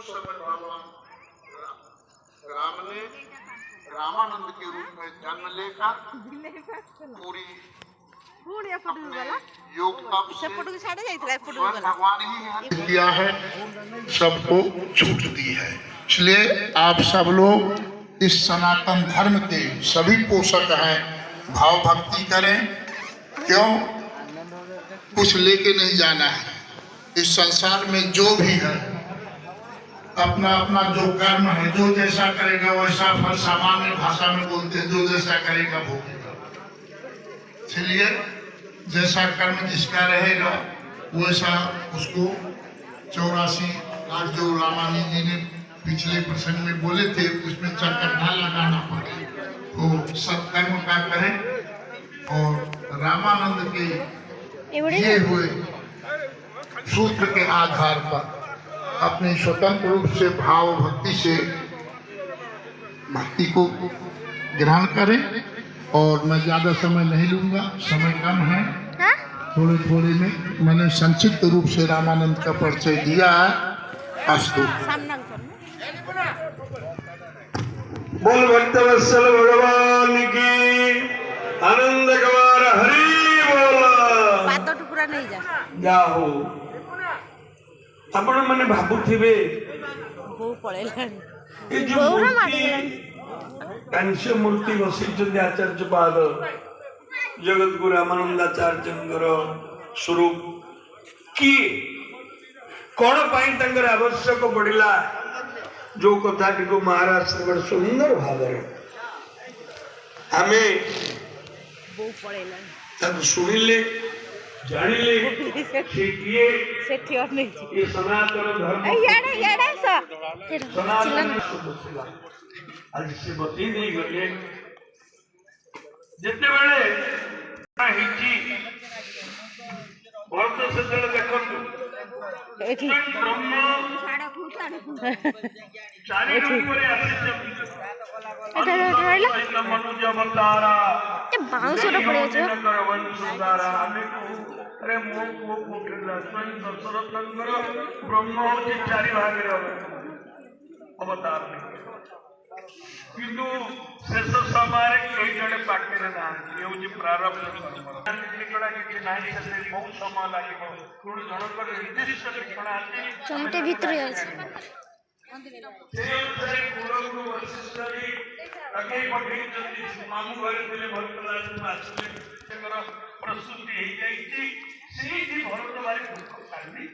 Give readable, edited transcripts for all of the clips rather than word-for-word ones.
उस समय राम ने रामानंद के रूप में जन्म लेकर पूरी योग तप से स्वयं भगवान ही किया है, सबको छूट दी है। इसलिए आप सब लोग इस सनातन धर्म के सभी पोषक हैं, भाव भक्ति करें। क्यों? कुछ लेके नहीं जाना है। इस संसार में जो भी है अपना अपना जो कर्म है, जो जैसा करेगा वैसा फल, सामान्य भाषा में बोलते हैं जो जैसा करेगा भोगेगा। इसलिए जैसा कर्म जिसका रहेगा वैसा उसको 84 आज जो रामानी जी ने पिछले प्रसंग में बोले थे उसमें चरकट्टा लगाना पड़े, तो सत्कर्म का करें और रामानंद के दिए हुए सूत्र के आधार पर अपने स्वतंत्र रूप से भाव भक्ति से भक्ति को ग्रहण करें। और मैं ज्यादा समय नहीं लूंगा, समय कम है, थोड़े थोड़े में मैंने संक्षिप्त रूप से रामानंद का परिचय दिया है। अस्तु। बोल भक्तवत्सल भगवान की आनंद गवार हरि बोल। बात टुकुरा नहीं जा हो आपण माने भाबुथिबे बो पळेलानी ए जो कांस्य मूर्ति बसिचंदी आचार्य पाद जगत गुरु रामानंदाचार्यंकर स्वरूप की कौन पाई तंगर आवश्यक पड़िला जो कथा को महाराज से बड़ सुंदर भाव आमे तब सुनिले जानिले ये सनातन धर्म सनातन आज से बती नहीं गले जितने बड़े हिची बहुत से चल देखो ब्रह्म चारी रूपरे आसित मनुष्य अवतारा बाउंसर पड़े छ वंशधारा हमें अरे मो कोटला स्वयं दशरथंकर ब्रह्म होची चारि भाग रे अवतार किंतु शेष समय कई जड़े पाखे ना प्रारंभ कि बहुत समय लगे जनकर निर्दिष्ट शिक्षण चमटे भीतर मामू घर प्रस्तुति भरत भारी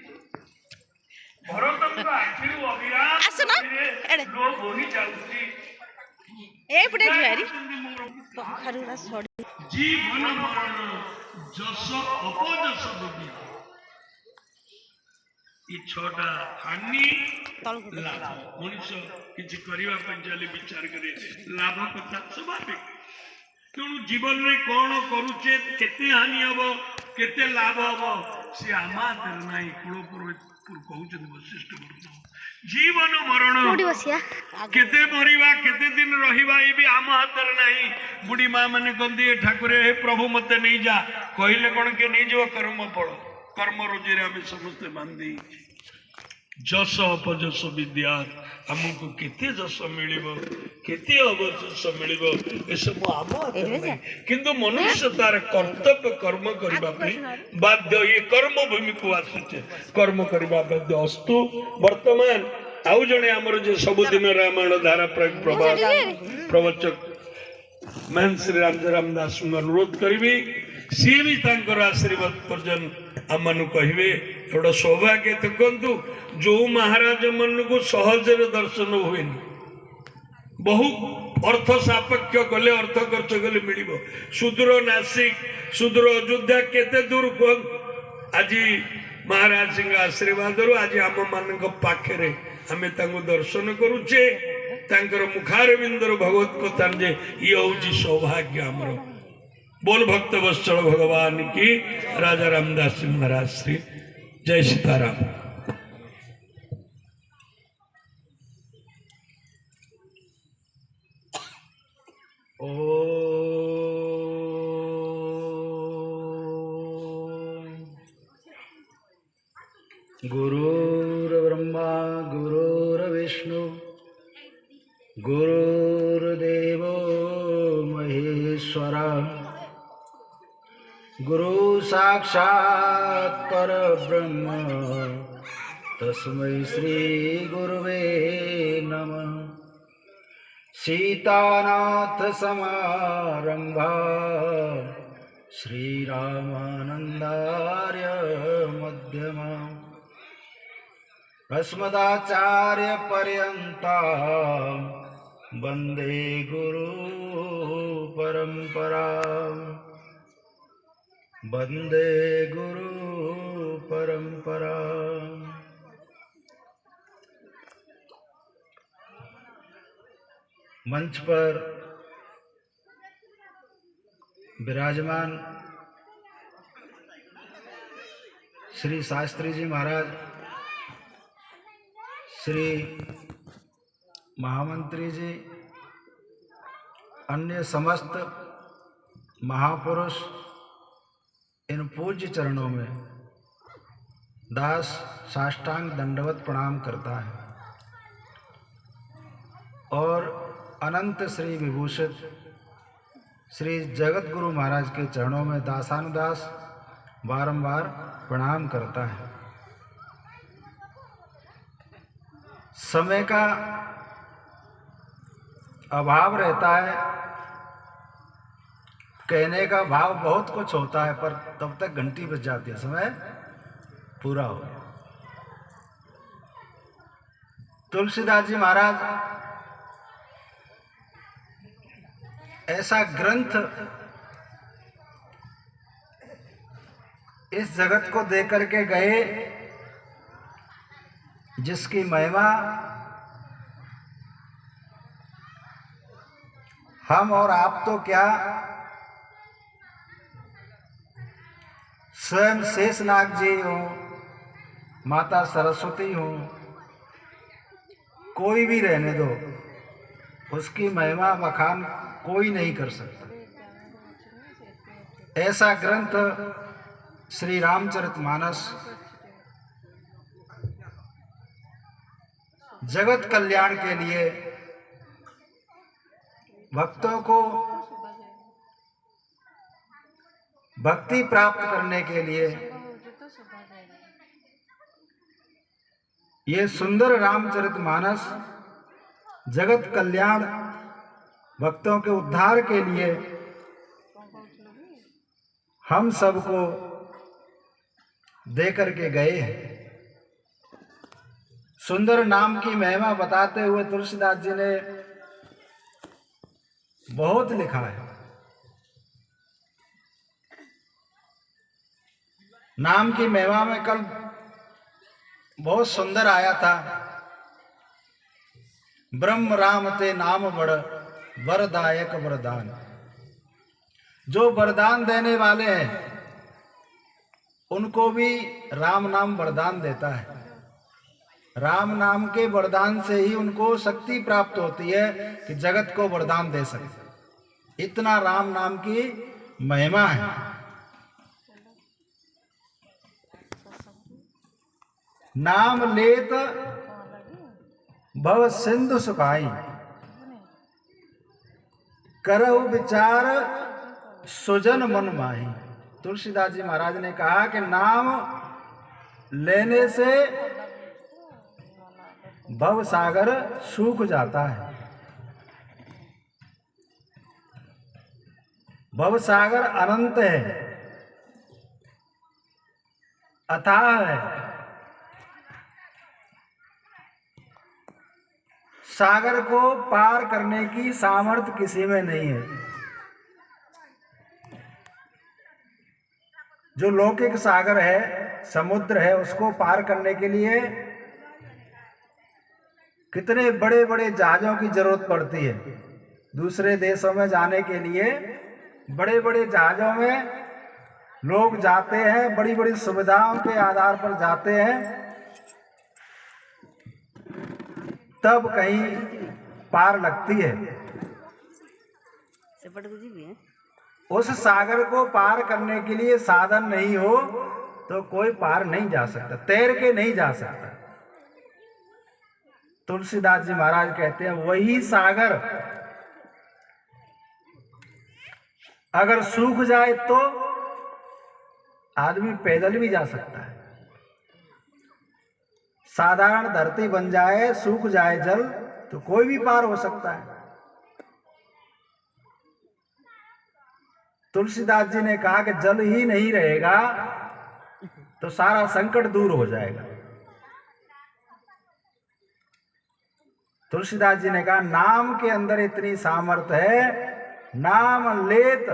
भरत आखिर अविराम लोग हो ही जाऊँगी जीवन मरण जस अपजस ये छोटा हानि लाभ मनुष्य किसी करने चले विचार करे लाभ कथा स्वाभाविक तेणु जीवन में कौन करुचे केते हानि हम केते लाभ हम सी आम ना कूलपुर कहते वशिष्ठ जीवन मरण केते मरिबा केते दिन रहिबा ये भी आम हाथ नहीं। बुढ़ी माँ मैंने कहती ठाकुर हे प्रभु मत नहीं जा कहले कौन के नहीं जो कर्म फल कर्म रोजी आम समस्ते बांधी जस अपजस विद्या आमको केते जस मिलिबो केते अवजस मिलिबो ए सब आम किंतु मनुष्य तार कर्तव्य कर्म करबा बाध्य ये कर्म भूमि को आसुचे कर्म करबा बाध्य अस्तु। वर्तमान आउ जने हमर जे सबुदिन रामायण धारा प्रवचक महन श्री रामजराम दास अनुरोध करी सी भी तांकर आशीर्वाद पर्यंत आमनु कहिबे थोड़ा सौभाग्य तो कहतु जो महाराज मन को सहज दर्शन हुए बहु अर्थ सापेक्ष कले अर्थ खर्च कले मिल सुदूर नासिक सुदूर अयोध्या केते दूर कह आज महाराज सिंह आशीर्वाद आज आम मान पाखे आम दर्शन करुचे मुखारविंदर भगवत कथा जे ये हूँ सौभाग्य आमर। बोल भक्त वत्सल भगवान की राजा रामदास जी महाराज श्री जय सीताराम। गुरुर्ब्रह्मा गुरुर् गुरुर्देवो महेश्वरः गुरु साक्षात् परब्रह्म तस्मै श्री गुरुवे नमः। सीतानाथ समारंभा श्रीरामानंदार्य मध्यमा अस्मदाचार्य पर्यंता वंदे गुरु परंपरा वंदे गुरु परंपरा। मंच पर विराजमान श्री शास्त्री जी महाराज, श्री महामंत्री जी, अन्य समस्त महापुरुष, इन पूज्य चरणों में दास साष्टांग दंडवत प्रणाम करता है और अनंत श्री विभूषित श्री जगत गुरु महाराज के चरणों में दासानुदास बारंबार प्रणाम करता है। समय का अभाव रहता है, कहने का भाव बहुत कुछ होता है, पर तब तक घंटी बज जाती है, समय पूरा हो गया। तुलसीदास जी महाराज ऐसा ग्रंथ इस जगत को दे करके गए जिसकी महिमा हम और आप तो क्या, स्वयं शेषनाग जी हो, माता सरस्वती हो, कोई भी रहने दो, उसकी महिमा बखान कोई नहीं कर सकता। ऐसा ग्रंथ श्री रामचरितमानस जगत कल्याण के लिए, भक्तों को भक्ति प्राप्त करने के लिए, ये सुंदर रामचरितमानस जगत कल्याण, भक्तों के उद्धार के लिए हम सबको दे करके गए हैं। सुंदर नाम की महिमा बताते हुए तुलसीदास जी ने बहुत लिखा है। नाम की महिमा में कल बहुत सुंदर आया था, ब्रह्म राम ते नाम बड़ वरदायक वरदान। जो वरदान देने वाले हैं उनको भी राम नाम वरदान देता है। राम नाम के वरदान से ही उनको शक्ति प्राप्त होती है कि जगत को वरदान दे सके। इतना राम नाम की महिमा है। नाम लेत भव सिंधु सुखाई, करहु विचार सुजन मन माही। तुलसीदास जी महाराज ने कहा कि नाम लेने से भव सागर सूख जाता है। भव सागर अनंत है, अथाह है। सागर को पार करने की सामर्थ्य किसी में नहीं है। जो लौकिक सागर है, समुद्र है, उसको पार करने के लिए कितने बड़े बड़े जहाजों की जरूरत पड़ती है। दूसरे देशों में जाने के लिए बड़े बड़े जहाजों में लोग जाते हैं, बड़ी बड़ी सुविधाओं के आधार पर जाते हैं, तब कहीं पार लगती है। उस सागर को पार करने के लिए साधन नहीं हो तो कोई पार नहीं जा सकता, तैर के नहीं जा सकता। तुलसीदास जी महाराज कहते हैं वही सागर अगर सूख जाए तो आदमी पैदल भी जा सकता है। साधारण धरती बन जाए, सूख जाए जल, तो कोई भी पार हो सकता है। तुलसीदास जी ने कहा कि जल ही नहीं रहेगा तो सारा संकट दूर हो जाएगा। तुलसीदास जी ने कहा नाम के अंदर इतनी सामर्थ्य है, नाम लेत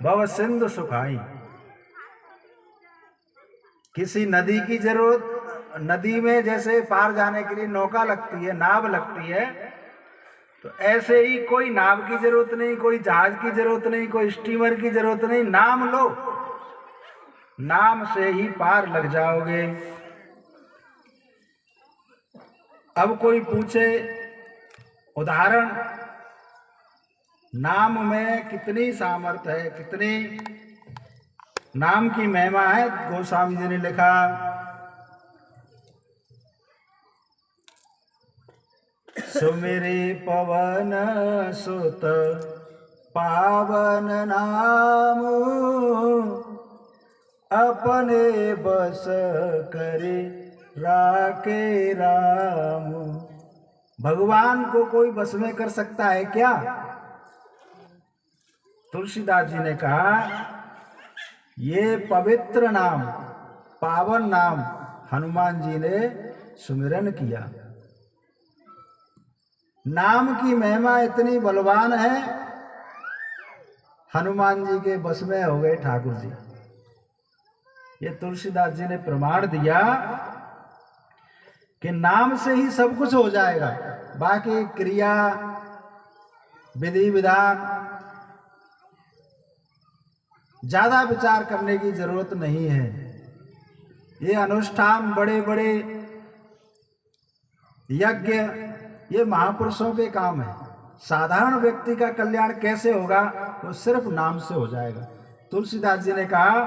भव सिंधु सुखाई। किसी नदी की जरूरत, नदी में जैसे पार जाने के लिए नौका लगती है, नाव लगती है, तो ऐसे ही कोई नाव की जरूरत नहीं, कोई जहाज की जरूरत नहीं, कोई स्टीमर की जरूरत नहीं। नाम लो, नाम से ही पार लग जाओगे। अब कोई पूछे उदाहरण, नाम में कितनी सामर्थ्य है, कितनी नाम की महिमा है। गोस्वामी जी ने लिखा, सुमिरे पवन सुत पावन नाम, अपने बस करे राके राम। भगवान को कोई बस में कर सकता है क्या? तुलसीदास जी ने कहा ये पवित्र नाम, पावन नाम हनुमान जी ने सुमिरन किया। नाम की महिमा इतनी बलवान है, हनुमान जी के बस में हो गए ठाकुर जी। ये तुलसीदास जी ने प्रमाण दिया कि नाम से ही सब कुछ हो जाएगा, बाकी क्रिया विधि विधान ज्यादा विचार करने की जरूरत नहीं है। ये अनुष्ठान, बड़े बड़े यज्ञ, ये महापुरुषों के काम है। साधारण व्यक्ति का कल्याण कैसे होगा? वो सिर्फ नाम से हो जाएगा। तुलसीदास जी ने कहा,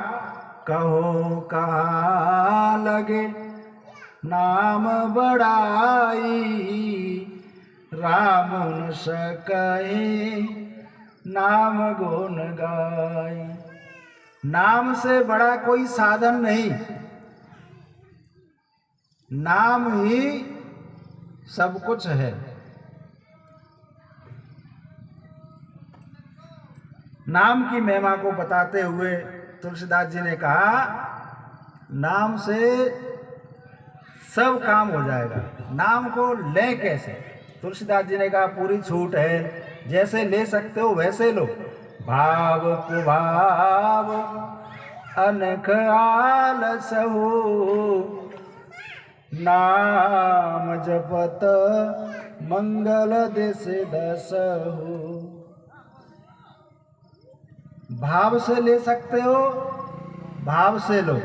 कहो कहा लगे नाम बड़ाई, राम न सकहि नाम गुण गाई। नाम से बड़ा कोई साधन नहीं, नाम ही सब कुछ है। नाम की महिमा को बताते हुए तुलसीदास जी ने कहा, नाम से सब काम हो जाएगा। नाम को लें कैसे? तुलसीदास जी ने कहा पूरी छूट है, जैसे ले सकते हो वैसे लो। भाव कुभाव अनख आलस हो, नाम जपत मंगल दिस दस हो। भाव से ले सकते हो, भाव से लो।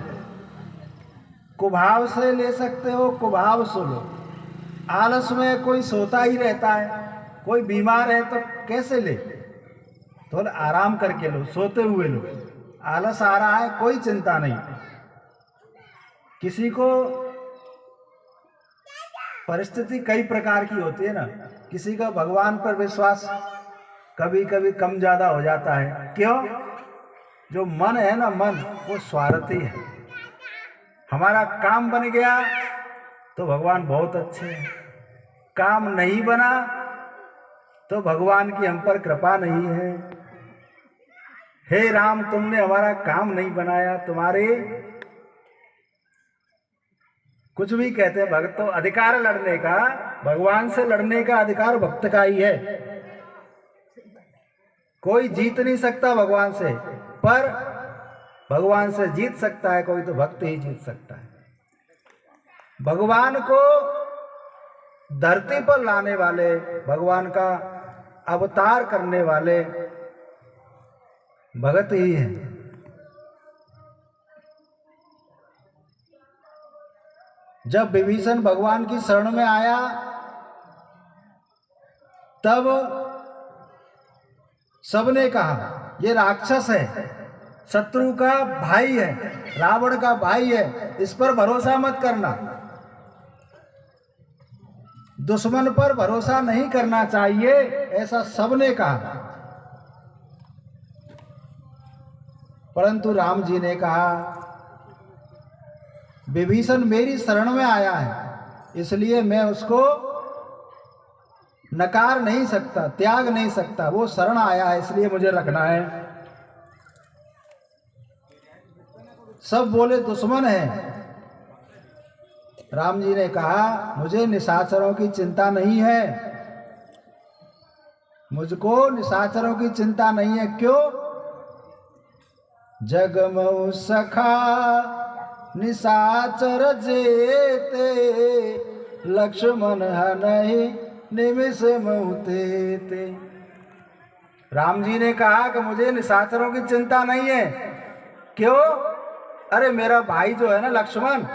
कुभाव से ले सकते हो, कुभाव से लो। आलस में कोई सोता ही रहता है, कोई बीमार है तो कैसे ले? तो आराम करके लो, सोते हुए लो। आलस आ रहा है, कोई चिंता नहीं। किसी को परिस्थिति कई प्रकार की होती है ना, किसी का भगवान पर विश्वास कभी कभी कम ज्यादा हो जाता है। क्यों? जो मन है ना, मन वो स्वार्थी है। हमारा काम बन गया तो भगवान बहुत अच्छे हैं, काम नहीं बना तो भगवान की हम पर कृपा नहीं है। हे राम, तुमने हमारा काम नहीं बनाया, तुम्हारे कुछ भी कहते हैं भक्त, तो अधिकार लड़ने का, भगवान से लड़ने का अधिकार भक्त का ही है। कोई जीत नहीं सकता भगवान से, पर भगवान से जीत सकता है कोई, तो भक्त ही जीत सकता है। भगवान को धरती पर लाने वाले, भगवान का अवतार करने वाले भगत ही हैं। जब विभीषण भगवान की शरण में आया, तब सबने कहा ये राक्षस है, शत्रु का भाई है, रावण का भाई है, इस पर भरोसा मत करना। दुश्मन पर भरोसा नहीं करना चाहिए, ऐसा सबने कहा। परंतु राम जी ने कहा विभीषण मेरी शरण में आया है, इसलिए मैं उसको नकार नहीं सकता, त्याग नहीं सकता। वो शरण आया है इसलिए मुझे रखना है। सब बोले दुश्मन है। राम जी ने कहा मुझे निशाचरों की चिंता नहीं है, मुझको निशाचरों की चिंता नहीं है। क्यों? जगमऊ सखा निशाचर जेते, लक्ष्मण हनहि निमिष मऊते ते। राम जी ने कहा कि मुझे निशाचरों की चिंता नहीं है। क्यों? अरे मेरा भाई जो है ना लक्ष्मण,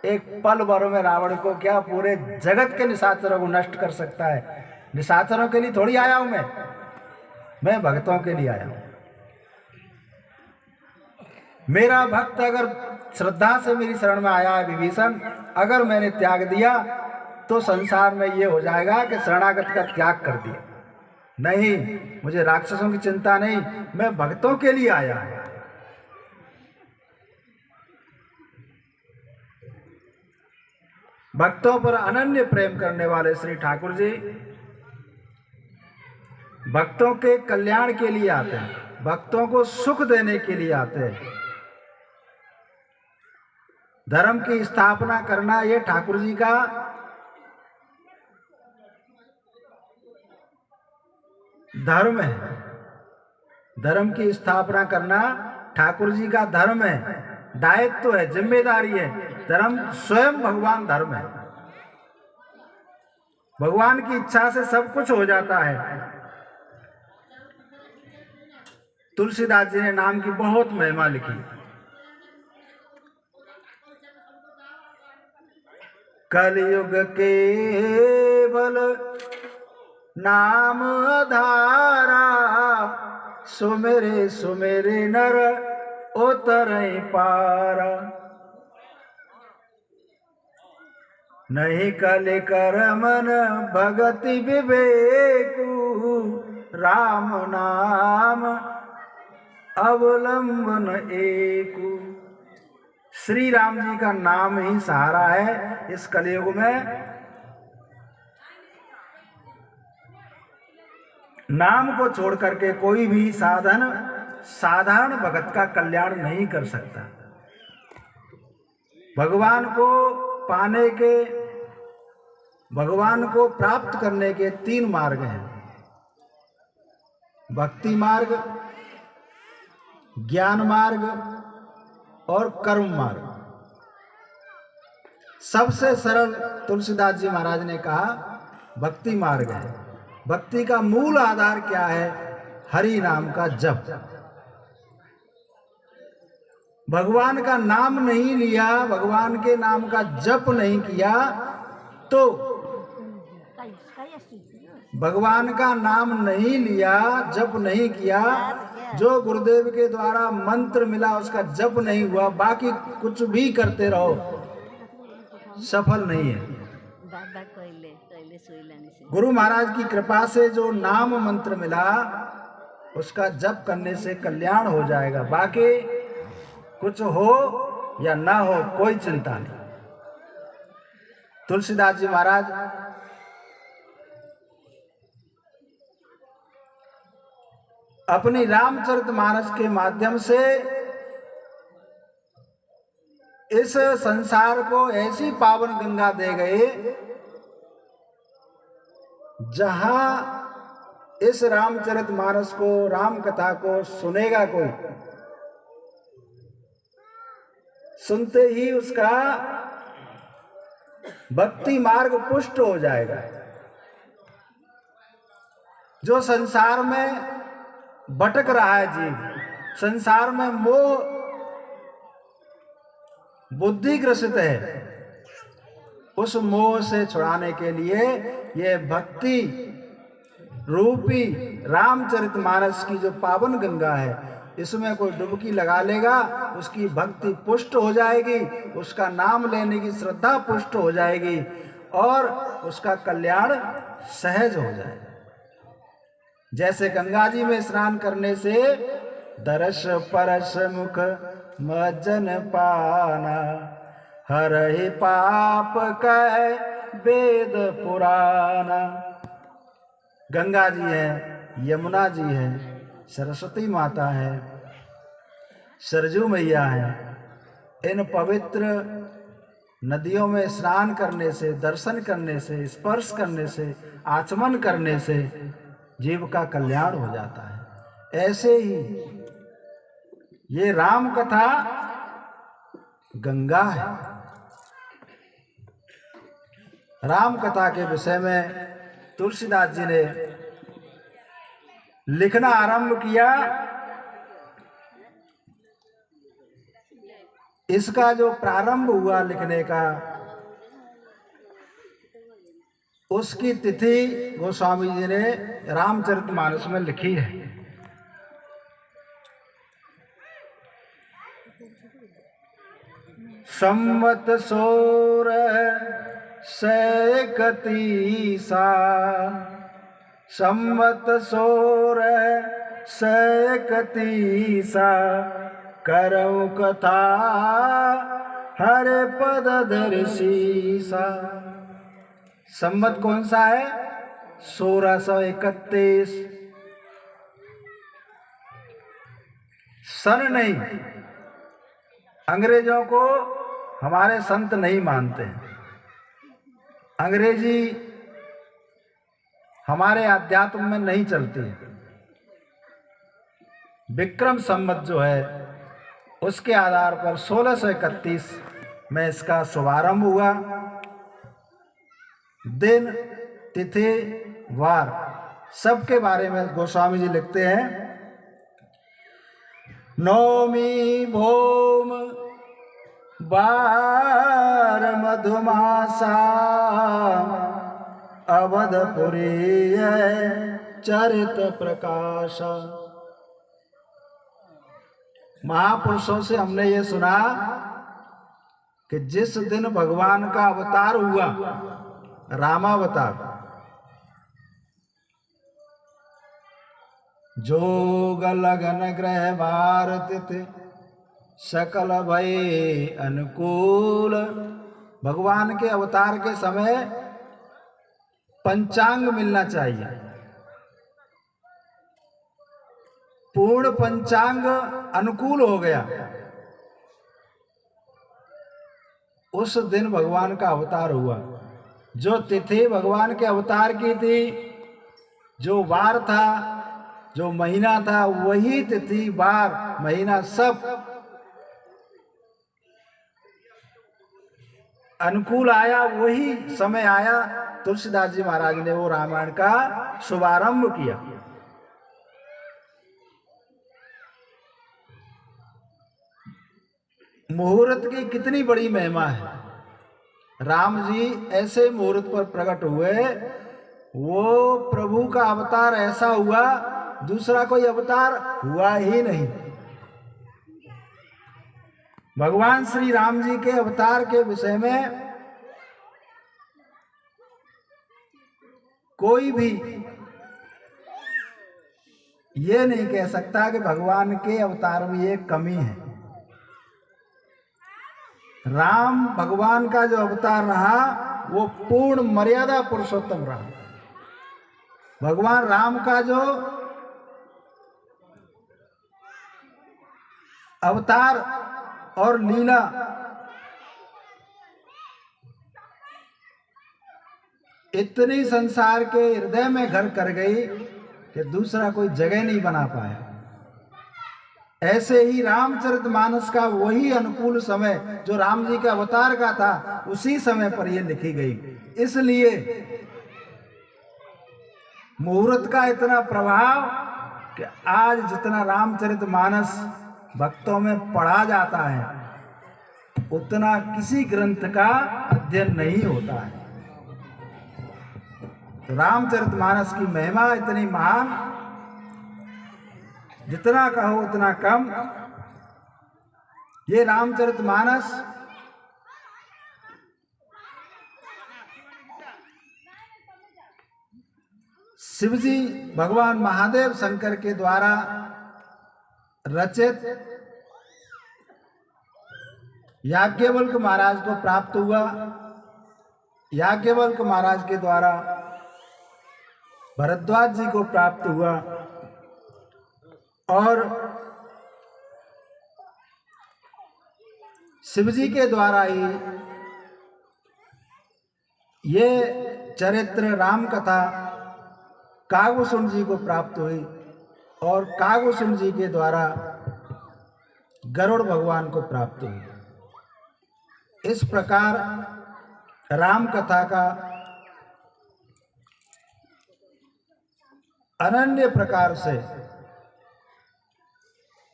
एक पल भर में रावण को क्या पूरे जगत के निशाचरों को नष्ट कर सकता है। निशाचरों के लिए थोड़ी आया हूं मैं भक्तों के लिए आया हूं। मेरा भक्त अगर श्रद्धा से मेरी शरण में आया है विभीषण, अगर मैंने त्याग दिया तो संसार में ये हो जाएगा कि शरणागत का त्याग कर दिया। नहीं, मुझे राक्षसों की चिंता नहीं, मैं भक्तों के लिए आया हूं। भक्तों पर अनन्य प्रेम करने वाले श्री ठाकुर जी भक्तों के कल्याण के लिए आते हैं, भक्तों को सुख देने के लिए आते हैं। धर्म की स्थापना करना ये ठाकुर जी का धर्म है। धर्म की स्थापना करना ठाकुर जी का धर्म है, दायित्व है, जिम्मेदारी है। धर्म स्वयं भगवान धर्म है। भगवान की इच्छा से सब कुछ हो जाता है। तुलसीदास जी ने नाम की बहुत महिमा लिखी। कलयुग केवल नाम आधारा, सुमेरे सुमेरे नर उतरई पारा। नहीं कले कर मन भगति विवेकु, राम नाम अवलंबन एकु। श्री राम जी का नाम ही सहारा है इस कलयुग में। नाम को छोड़ करके कोई भी साधारण भगत का कल्याण नहीं कर सकता। भगवान को पाने के, भगवान को प्राप्त करने के 3 मार्ग हैं। भक्ति मार्ग, ज्ञान मार्ग और कर्म मार्ग। सबसे सरल तुलसीदास जी महाराज ने कहा भक्ति मार्ग है। भक्ति का मूल आधार क्या है? हरि नाम का जप। भगवान का नाम नहीं लिया, भगवान के नाम का जप नहीं किया तो, भगवान का नाम नहीं लिया, जप नहीं किया, जो गुरुदेव के द्वारा मंत्र मिला उसका जप नहीं हुआ, बाकी कुछ भी करते रहो, सफल नहीं है। गुरु महाराज की कृपा से जो नाम मंत्र मिला उसका जप करने से कल्याण हो जाएगा। बाकी कुछ हो या ना हो कोई चिंता नहीं। तुलसीदास जी महाराज अपनी रामचरितमानस के माध्यम से इस संसार को ऐसी पावन गंगा दे गए जहां इस रामचरितमानस को, राम कथा को सुनेगा कोई, सुनते ही उसका भक्ति मार्ग पुष्ट हो जाएगा। जो संसार में भटक रहा है जीव, संसार में मोह बुद्धि ग्रसित है, उस मोह से छुड़ाने के लिए ये भक्ति रूपी रामचरितमानस की जो पावन गंगा है, इसमें कोई डुबकी लगा लेगा, उसकी भक्ति पुष्ट हो जाएगी, उसका नाम लेने की श्रद्धा पुष्ट हो जाएगी और उसका कल्याण सहज हो जाए। जैसे गंगा जी में स्नान करने से दर्श परस मुख मज्जन पाना, हरहि पाप कह वेद पुराना। गंगा जी है, यमुना जी है, सरस्वती माता है, सरजू मैया है। इन पवित्र नदियों में स्नान करने से, दर्शन करने से, स्पर्श करने से, आचमन करने से जीव का कल्याण हो जाता है। ऐसे ही ये राम कथा गंगा है। राम कथा के विषय में तुलसीदास जी ने लिखना आरंभ किया। इसका जो प्रारंभ हुआ लिखने का, उसकी तिथि गोस्वामी जी ने रामचरितमानस में लिखी है। संवत 1631 संवत 1631 करऊ कथा हरे पद दर्शीसा। संवत कौन सा है? 1631। सन नहीं, अंग्रेजों को हमारे संत नहीं मानते हैं। अंग्रेजी हमारे अध्यात्म में नहीं चलती है। विक्रम संवत जो है उसके आधार पर 1631 में इसका शुभारंभ हुआ। दिन, तिथि, वार सबके बारे में गोस्वामी जी लिखते हैं। नौमी भौम बार मधुमासा, अवधपुरी चरित प्रकाश। महापुरुषों से हमने ये सुना कि जिस दिन भगवान का अवतार हुआ, रामावतार, जोग लगन ग्रह भारत सकल भय अनुकूल। भगवान के अवतार के समय पंचांग मिलना चाहिए। पूर्ण पंचांग अनुकूल हो गया। उस दिन भगवान का अवतार हुआ। जो तिथि भगवान के अवतार की थी, जो वार था, जो महीना था, वही तिथि, वार, महीना सब अनुकूल आया, वही समय आया। तुलसीदास जी महाराज ने वो रामायण का शुभारंभ किया। मुहूर्त की कितनी बड़ी महिमा है। राम जी ऐसे मुहूर्त पर प्रकट हुए, वो प्रभु का अवतार ऐसा हुआ, दूसरा कोई अवतार हुआ ही नहीं। भगवान श्री राम जी के अवतार के विषय में कोई भी ये नहीं कह सकता कि भगवान के अवतार में ये कमी है। राम भगवान का जो अवतार रहा वो पूर्ण मर्यादा पुरुषोत्तम रहा। भगवान राम का जो अवतार और लीला इतनी संसार के हृदय में घर कर गई कि दूसरा कोई जगह नहीं बना पाया। ऐसे ही रामचरितमानस का वही अनुकूल समय जो राम जी के अवतार का था, उसी समय पर यह लिखी गई। इसलिए मुहूर्त का इतना प्रभाव कि आज जितना रामचरितमानस भक्तों में पढ़ा जाता है, उतना किसी ग्रंथ का अध्ययन नहीं होता है। तो रामचरितमानस की महिमा इतनी महान, जितना कहो उतना कम। ये रामचरितमानस शिव जी भगवान महादेव शंकर के द्वारा रचित याज्ञवल्क्य महाराज को प्राप्त हुआ। याज्ञवल्क्य महाराज के द्वारा भरद्वाज जी को प्राप्त हुआ और शिव जी के द्वारा ही ये चरित्र राम कथा कागभूषण जी को प्राप्त हुई और कागभूषण जी के द्वारा गरुड़ भगवान को प्राप्त हुई। इस प्रकार राम कथा का अनन्य प्रकार से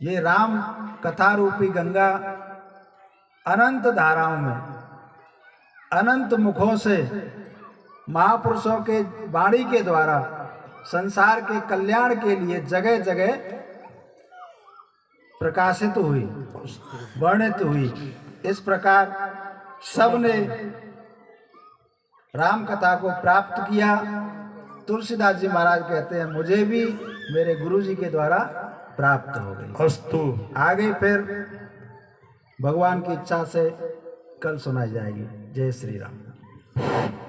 ये राम कथा रूपी गंगा अनंत धाराओं में अनंत मुखों से महापुरुषों के वाणी के द्वारा संसार के कल्याण के लिए जगह जगह प्रकाशित हुई, वर्णित हुई। इस प्रकार सबने राम कथा को प्राप्त किया। तुलसीदास जी महाराज कहते हैं मुझे भी मेरे गुरु जी के द्वारा प्राप्त हो गई। अस्तु। आगे फिर भगवान की इच्छा से कल सुनाई जाएगी। जय श्री राम।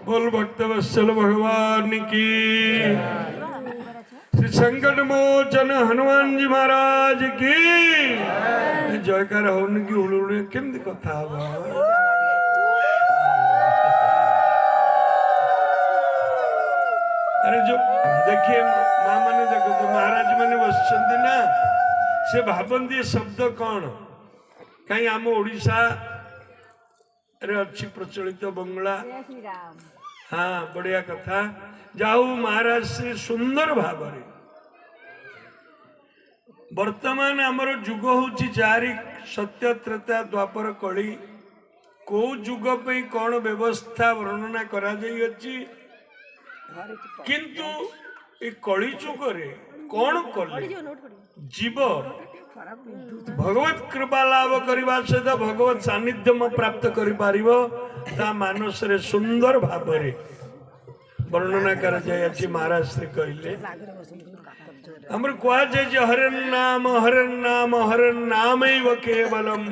बोल भक्तवत्सल भगवान की। श्री संकट मोचन हनुमान जी महाराज की जयकार होने की उड़े केमती कथा अरे जो देखिए माँ मैंने देखो तो महाराज मैंने बसचंदी ना से भावंती शब्द कौन कहीं आम ओडिशा रे अच्छी प्रचलित बंगला। हाँ बढ़िया कथा जाऊ महाराज से सुंदर भाव वर्तमान आमर जुग हूँ चारि सत्य त्रेता द्वापर कली को जुग पे कौन व्यवस्था वर्णना करा जाई अछि किंतु ए कली जुग रे कौन कले जीव भगवत कृपा लाभ करने सहित भगवत सानिध्य प्राप्त कर मानस रे सुंदर भाव वर्णना कर जाए महाराज श्री कहले हमर कह जाए हरन नाम हरन नाम केवलम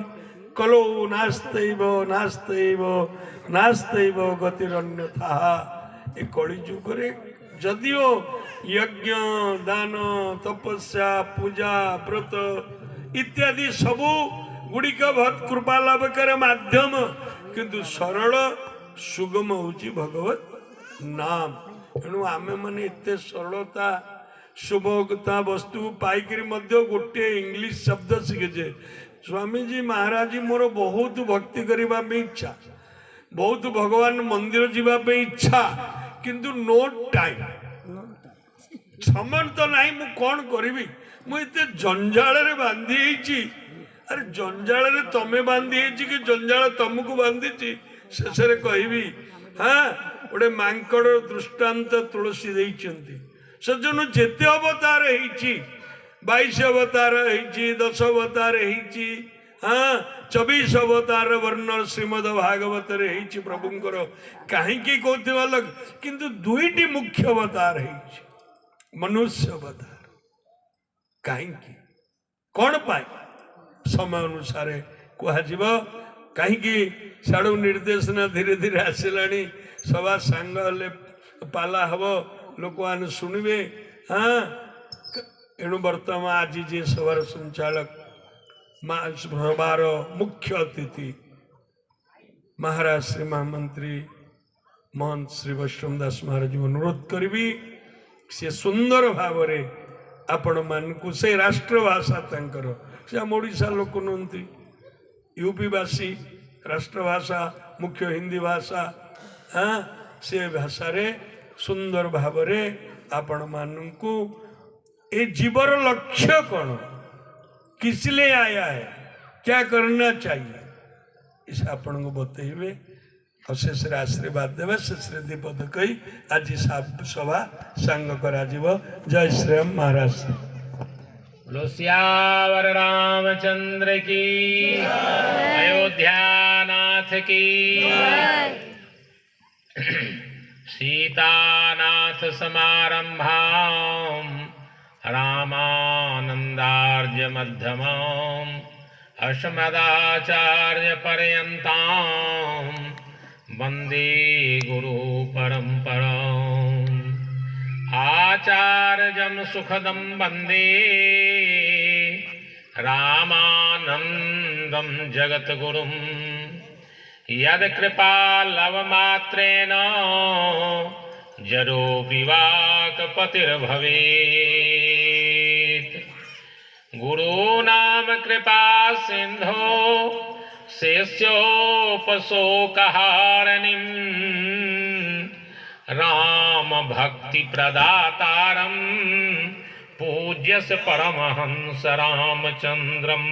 कलो नास्तैव नास्तैव नास्तैव गतिरन्यथा। ए कली जुग रे जदियो यज्ञ दान तपस्या पूजा व्रत इत्यादि सबू गुड़िक भक्त कृपा लाभ कर माध्यम किंतु सरल सुगम होची भगवत नाम। तेणु आमे माने इत्ते सरलता सुभोगता वस्तु पाइकरी मध्य गोटे इंग्लिश शब्द शिखे स्वामी जी महाराज जी मोर बहुत भक्ति करबा में इच्छा बहुत भगवान मंदिर जीवा पे इच्छा किंतु नो टाइम समय तो नहीं मु कौन करी मुझे जंजाल रे बांधी अरे जंजाल रे तमे बांधी कि जंजाल तुमको बांधी शेष कहबी। हाँ गोटे मांकड़ दृष्टांत तुलसी देइचंती सजन जेते अवतार होइची 22 अवतार होइची 10 अवतार होइची। हाँ 24 अवतार वर्ण श्रीमद भागवत रे होइची प्रभुंकर कहीं कहते अलग किंतु दुईटी मुख्य अवतार होइची मनुष्य अवतार कहीं कौन पाए समय अनुसार कह कहीं साड़ू निर्देशना धीरे धीरे आसलानी सभा सांग पाला हम लोक मैंने शुणवे। हाँ एणु वर्तमान आज जी सभार संचालक सभार मुख्य अतिथि महाराज श्री महामंत्री महंत श्री वैष्णव दास महाराज अनुरोध करी से सुंदर भाव आपण मानकु से राष्ट्रभाषा तंकर से आम ओडिशा लोक नुहति यूपी वासी राष्ट्रभाषा मुख्य हिंदी भाषा। हाँ से भाषा रे सुंदर भाव आपण मानकु ए जीवर लक्ष्य कौन किस लिए आया है क्या करना चाहिए इसे आपण को बतेबे और शेष आशीर्वाद देवे शेष दीपद कही आज सभा सांग करा जय श्री राम महाराज। सियावर रामचंद्र की अयोध्या नाथ की सीतानाथ समारंभाम् रामानंदार्य मध्यमाम् अस्मदाचार्य पर्यन्ताम् वन्दे गुरु परम्पराम्। आचार्यं सुखदं वन्दे रामानन्दं जगद्गुरुम्। यत्कृपालवमात्रेण जडोऽपि वाक्पतिर्भवेत्। गुरूणां कृपा सिन्धो शिष्योपशोकहारिणीम् राम भक्ति प्रदातारं पूज्यस्य परमहंस रामचन्द्रम्।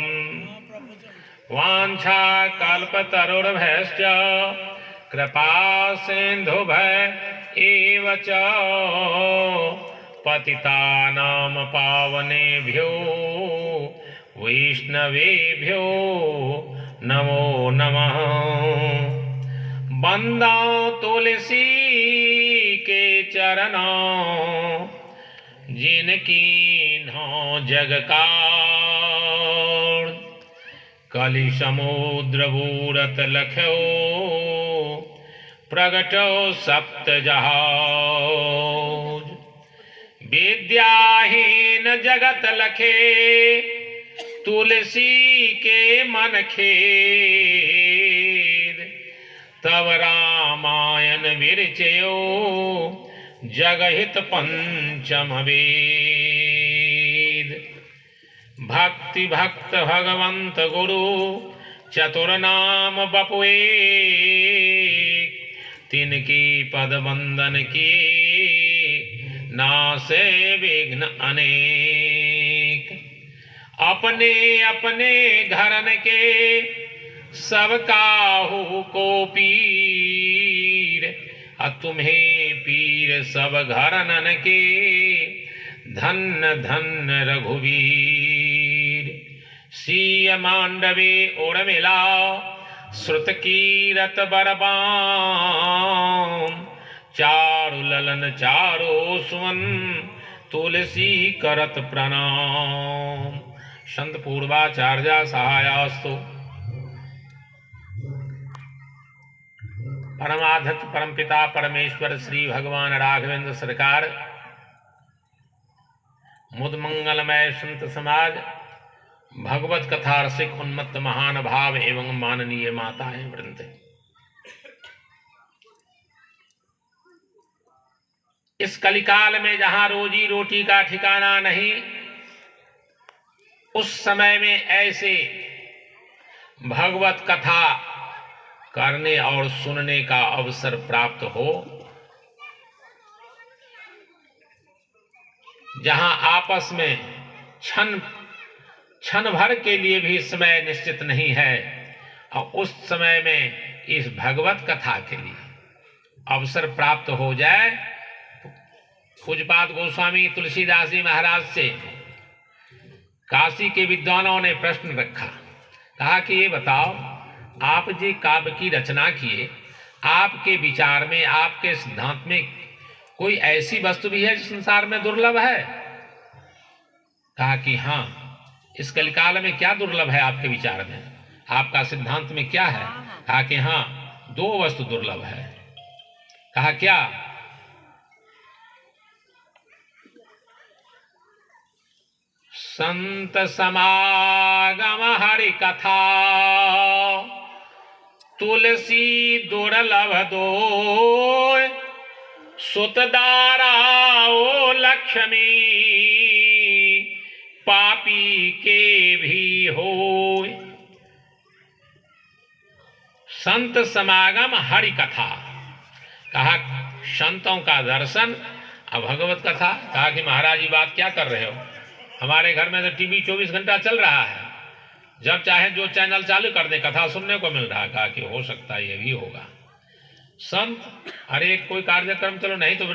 वाञ्छा कल्पतरुर्भयश्च कृपा सिन्धुभय एव च पतितानां पावनेभ्यो वैष्णवेभ्यो नमो नमः। बंदो तुलसी के चरणों जिनकी नो जग कार। कलि समुद्र बूरत लख्यो प्रगटो सप्त जहाज। विद्याहीन जगत लखे तुलसी के मन खेद। तब रामायण विरचयो जगहित पंचम वेद। भक्ति भक्त भगवंत गुरु चतुर्नाम बपुए। तिनकी पद वंदन किए नासे विघ्न अनेक। अपने अपने घरन के सब काहू को पीर। तुम्हें पीर सब घरनन के धन्य धन्य रघुवीर। सीय मांडवे उर्मिला श्रुत कीरत बरबाम। चारु ललन चारो सुवन तुलसी करत प्रणाम। संत पूर्वाचार्य सहायास्तु। परमाध्यक्ष परमपिता परमेश्वर श्री भगवान राघवेंद्र सरकार, मुद मंगलमय संत समाज, भगवत कथा रसिक उन्मत्त महान भाव एवं माननीय माताएं वृंद, इस कलिकाल में जहां रोजी रोटी का ठिकाना नहीं, उस समय में ऐसे भगवत कथा करने और सुनने का अवसर प्राप्त हो, जहां आपस में क्षण भर के लिए भी समय निश्चित नहीं है, और उस समय में इस भगवत कथा के लिए अवसर प्राप्त हो जाए। पूज्यपाद गोस्वामी तुलसीदास जी महाराज से काशी के विद्वानों ने प्रश्न रखा, कहा कि ये बताओ, आप जी काव्य की रचना किए, आपके विचार में, आपके सिद्धांत में कोई ऐसी वस्तु भी है जो संसार में दुर्लभ है? कहा कि हाँ। इस कलिकाल में क्या दुर्लभ है आपके विचार में, आपका सिद्धांत में क्या है? कहा कि हाँ, दो वस्तु दुर्लभ है। कहा क्या? संत समागम हरि कथा तुलसी दुर्लभ दो। सुतदारा ओ लक्ष्मी पापी के भी हो। संत समागम हरि कथा, कहा संतों का दर्शन और भगवत कथा। कहा कि महाराज ये बात क्या कर रहे हो, हमारे घर में तो टीवी 24 घंटा चल रहा है, जब चाहे जो चैनल चालू कर दे कथा सुनने को मिल रहा है। कहा कि हो सकता है ये भी होगा। संत, अरे कोई कार्यक्रम चलो, नहीं तो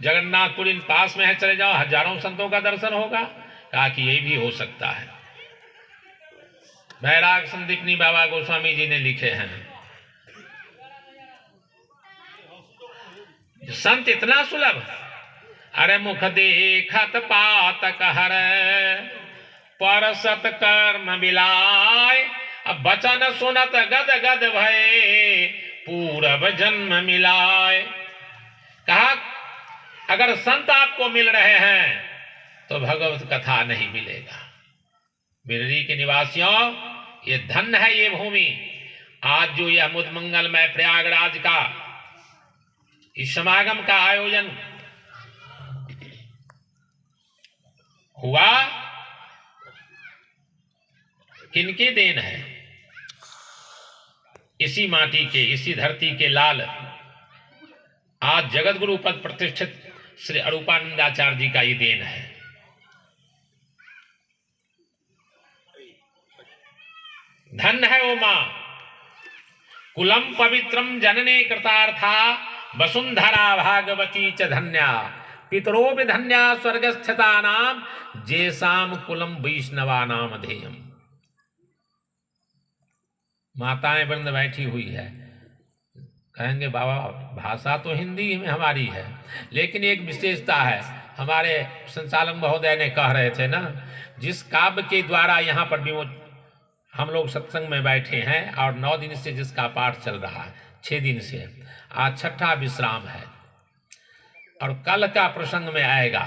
जगन्नाथपुरी पास में है, चले जाओ, हजारों संतों का दर्शन होगा। कहा कि ये भी हो सकता है। बैराग संदीपनी बाबा गोस्वामी जी ने लिखे हैं, संत इतना सुलभ, अरे मुख देखत पातक हर, परसत कर्म मिलाय, अब वचन सुनत गद गद भय, पूरब जन्म मिलाय। कहा अगर संत आपको मिल रहे हैं तो भगवत कथा नहीं मिलेगा। बिररी के निवासियों, ये धन्य है ये भूमि। आज जो यह मुद मंगलमय प्रयागराज का इस समागम का आयोजन हुआ, किनकी देन है? इसी माटी के, इसी धरती के लाल, आज जगत गुरु पद प्रतिष्ठित श्री अरूपानंदाचार्य जी का ये देन है। धन्य है वो मां, कुलम पवित्रम जनने कृतार्था, वसुंधरा भागवती च धन्या, पितरो भी धन्या स्वर्गस्थिता नाम, जेसाम कुलम वैष्णवा नाम धेयम। माताएं वृंद बैठी हुई है, कहेंगे बाबा भाषा तो हिंदी में हमारी है, लेकिन एक विशेषता है। हमारे संचालक महोदय ने कह रहे थे ना, जिस काव्य के द्वारा यहाँ पर हम लोग सत्संग में बैठे हैं और 9 दिन से जिसका पाठ चल रहा है, 6 दिन से, आज 6ठा विश्राम है और कल का प्रसंग में आएगा।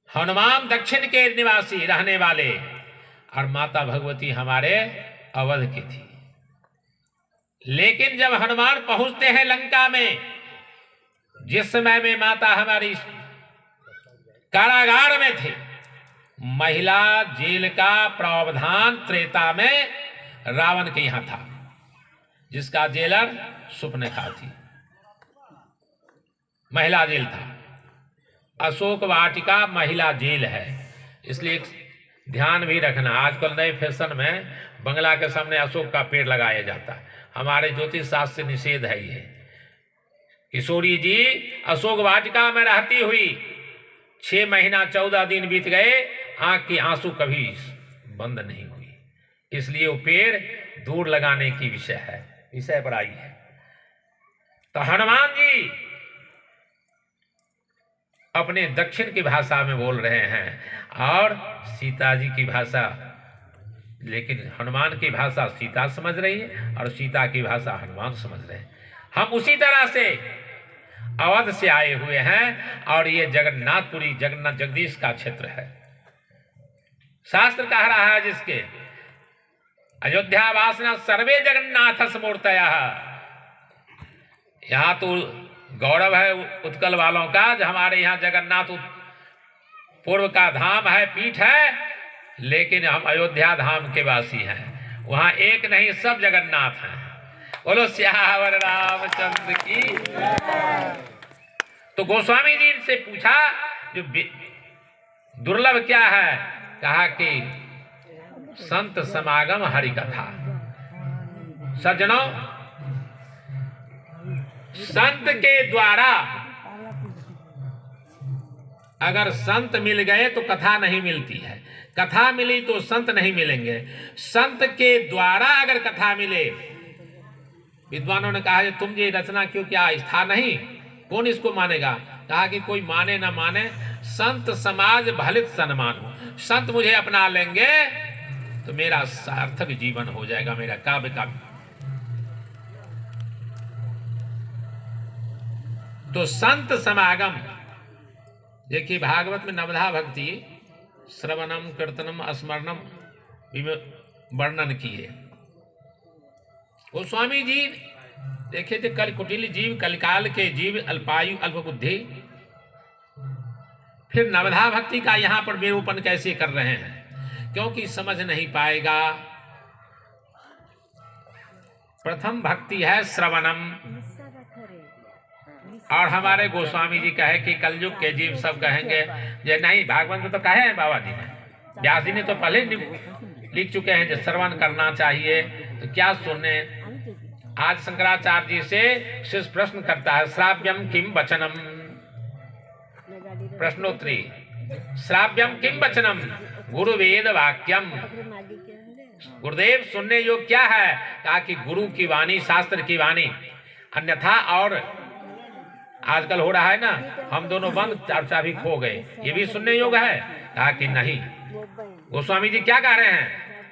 हनुमान दक्षिण के निवासी रहने वाले और माता भगवती हमारे अवध की थी। लेकिन जब हनुमान पहुंचते हैं लंका में, जिस समय में माता हमारी कारागार में थे, महिला जेल का प्रावधान त्रेता में रावण के यहां था, जिसका जेलर सुपनेखा थी, महिला जेल था। अशोक वाटिका महिला जेल है, इसलिए ध्यान भी रखना। आजकल नए फैशन में बंगला के सामने अशोक का पेड़ लगाया जाता है, हमारे ज्योतिष शास्त्र से निषेध है ये। किशोरी जी अशोक वाटिका में रहती हुई 6 महीना 14 दिन बीत गए, आंख की आंसू कभी बंद नहीं हुई, इसलिए वो पेड़ दूर लगाने की विषय पर आई है। तो हनुमान जी अपने दक्षिण की भाषा में बोल रहे हैं और सीता जी की भाषा, लेकिन हनुमान की भाषा सीता समझ रही है और सीता की भाषा हनुमान समझ रहे हैं। हम उसी तरह से अवध से आए हुए हैं और ये जगन्नाथपुरी जगन्नाथ जगदीश का क्षेत्र है। शास्त्र कह रहा है जिसके अयोध्या वासना सर्वे जगन्नाथ समूर्तया, यहाँ तो गौरव है उत्कल वालों का, जो हमारे यहाँ जगन्नाथ पूर्व का धाम है, पीठ है, लेकिन हम अयोध्या धाम के वासी हैं। वहां एक नहीं सब जगन्नाथ हैं। बोलो सियावर रामचंद्र की। तो गोस्वामी जी से पूछा जो दुर्लभ क्या है, कहा कि संत समागम हरि कथा। सज्जनों, संत के द्वारा अगर संत मिल गए तो कथा नहीं मिलती है, कथा मिली तो संत नहीं मिलेंगे। संत के द्वारा अगर कथा मिले, विद्वानों ने कहा तुम ये रचना क्यों, क्या आस्था नहीं, कौन इसको मानेगा? कहा कि कोई माने ना माने, संत समाज भलित सन्मानो। संत मुझे अपना लेंगे तो मेरा सार्थक जीवन हो जाएगा, मेरा काव्य का। तो संत समागम, देखिए भागवत में नवधा भक्ति श्रवणम कीर्तनम स्मरणम वर्णन किए। गोस्वामी जी देखे थे कल कुटिल जीव, कलिकाल के जीव, अल्पायु अल्प बुद्धि। फिर नवधा भक्ति का यहाँ पर निरूपण कैसे कर रहे हैं, क्योंकि समझ नहीं पाएगा। प्रथम भक्ति है श्रवणम, और हमारे गोस्वामी जी कहे कि कलयुग के जीव सब कहेंगे ये नहीं, भागवत में तो कहे हैं बाबा जी ने, व्यास जी ने तो पहले लिख चुके हैं जो श्रवण करना चाहिए। तो क्या सुनने? आज शंकराचार्य जी से शिष्य प्रश्न करता है, श्राव्यम किम वचनम, प्रश्नोत्तरी, श्राव्यम किम वचनम गुरु वेद वाक्यम। गुरुदेव सुनने योग क्या है? कहा कि गुरु की वाणी, शास्त्र की वाणी, अन्यथा और आजकल हो रहा है ना, हम दोनों बंद चाबी खो गए, ये भी सुनने योग्य है? कहा कि नहीं। गोस्वामी जी क्या कह रहे हैं?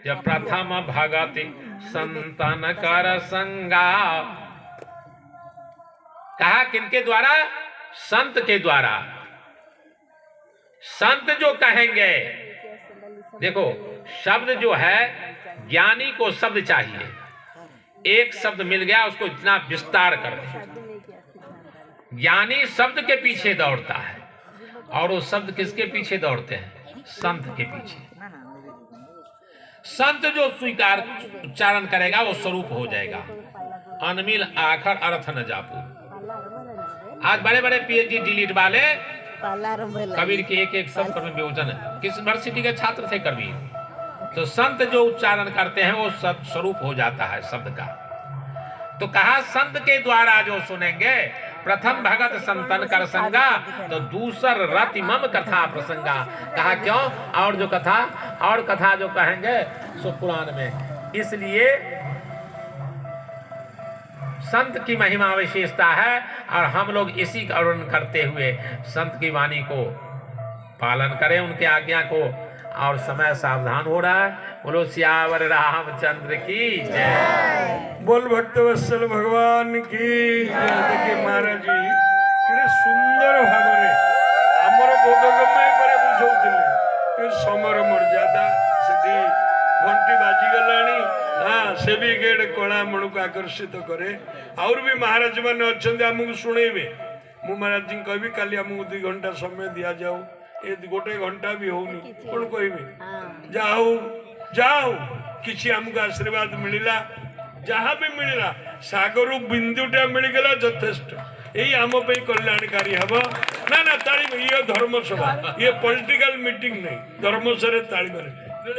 जब प्रथम भगति संतन कर संगा, कहा किनके द्वारा? संत के द्वारा। संत जो कहेंगे, देखो शब्द जो है, ज्ञानी को शब्द चाहिए, एक शब्द मिल गया उसको इतना विस्तार कर दे। ज्ञानी शब्द के पीछे दौड़ता है, और वो शब्द किसके पीछे दौड़ते हैं? संत के पीछे। संत जो स्वीकार उच्चारण करेगा वो स्वरूप हो जाएगा। अनमिल आखर अर्थ न जापू। आज बड़े बड़े पीएचडी डिलीट वाले कबीर के एक एक शब्द में वियोजन है। किस यूनिवर्सिटी के छात्र थे कबीर? तो संत जो उच्चारण करते हैं वो स्वरूप हो जाता है शब्द का। तो कहा संत के द्वारा जो सुनेंगे, प्रथम भगत संतन कर संगा, तो दूसर रति मम कथा प्रसंगा। कहा क्यों? और जो कथा, और कथा जो कहेंगे सो पुराण में। इसलिए संत की महिमा विशेषता है, और हम लोग इसी का वर्णन करते हुए संत की वाणी को पालन करें, उनके आज्ञा को। और समय सावधान हो रहा है। बोलो सियावर रामचंद्र की जय। बोल भक्तवत्सल भगवान की जय। देखिए महाराज जी केड़े सुंदर भावरे हमर बोधगमय करे बुझौथिले कि समर मर्यादा सेठी घंटी बाजी गलानी। हाँ, से भी गेट कला मन को आकर्षित करे। और भी महाराज मैंने अच्छे आमको शुणेबे। मु महाराज जी कहबी काली आमको 2 घंटा समय दिया जाऊ, ये 1 घंटा भी होनी कौन कहबे? जाओ जाओ, किसी आमको आशीर्वाद मिलला, जहाँ भी मिलला सागर बिंदुटा मिलगला यथेष्ट। यही आम कल्याणकारी हम ना ना। ताली ये धर्मसभा, ये पॉलिटिकल मीटिंग नहीं, धर्मसभा ताली मारे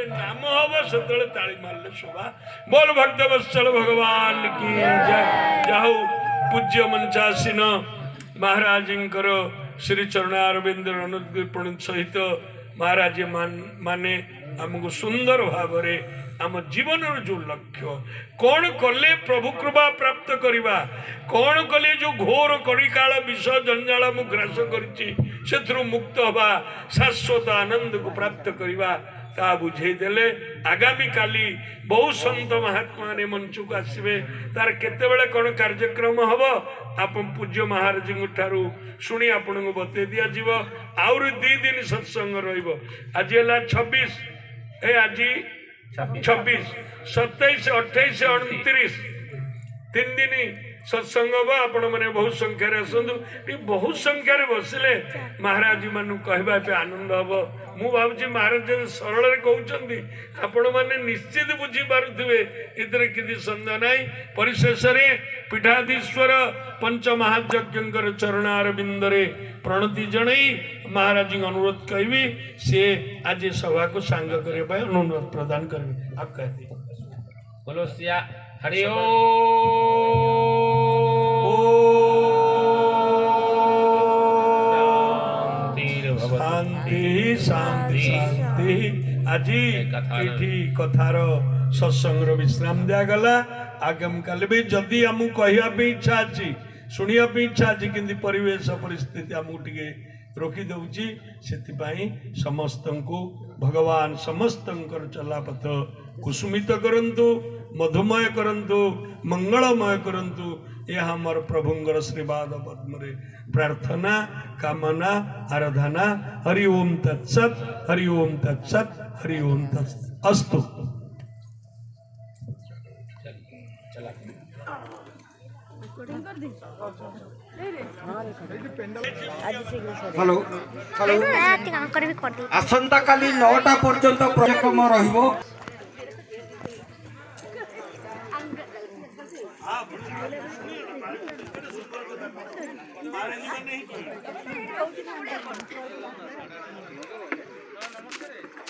नाम हम से ताली मारले शोभा। बोल भक्तवत्सल भगवान की जय। जाओ पूज्य मंचासीन महाराज श्री चरणारविंद अनुग्रह सहित महाराज माने आमको सुंदर भावरे आम जीवन जो लक्ष्य कौन कले प्रभु कृपा प्राप्त करवा, कौन कले जो घोर कड़िकाल विष जंजाल मु ग्रास कर मुक्त हवा, शाश्वत आनंद को प्राप्त करवा ता बुझे देले। आगामी काली बहु संत महात्मा ने मंच को आसवे, तार केतेबेले कौन कार्यक्रम हम आप पूज्य महाराज ठारू शुणी आपन को बते दिया जीव। आउर 2 दिन सत्संग रहिबो। आज है 26, आज 26, 27, 28, 29 3 दिन सत्संग हम। आपण मैंने बहुत संख्यार आसतु। बहुत संख्यार बसिले महाराज मान कहवा पे आनंद हम। मु भावुची महाराज सरल कहते आपण मैंने निश्चित बुझी पारे, इधर किसी सन्देह ना। परिशेष पीठाधीश्वर पंच महायज्ञ चरणारविंदरे प्रणति जणई महाराज अनुरोध कहबी से आज सभा को सांग करने अनुरोध प्रदान करेंगे। आप कहते बोलो सिया हरि शांति शांति शांति। आज ये कथार सत्संग विश्राम दिया गला। आगामी काल भी जदि आम कहवाई इच्छा अच्छी, शुणा इच्छा अच्छी, कि परिवेश परिस्थिति आमको टे रोकी दौची। से समस्त भगवान समस्त चलापथ कुसुमित करंतु, मधुमय करंतु, मंगलमय करंतु। यह हमार प्रभुंगर श्रीपाद पद्म प्रार्थना कामना आराधना। हरि ओम तत्सत, हरि ओम तत्सत, हरि ओम तत्सत। अस्तु। हेलो हेलो आसंता काली 9टा पर्यंत कार्यक्रम रहिबो।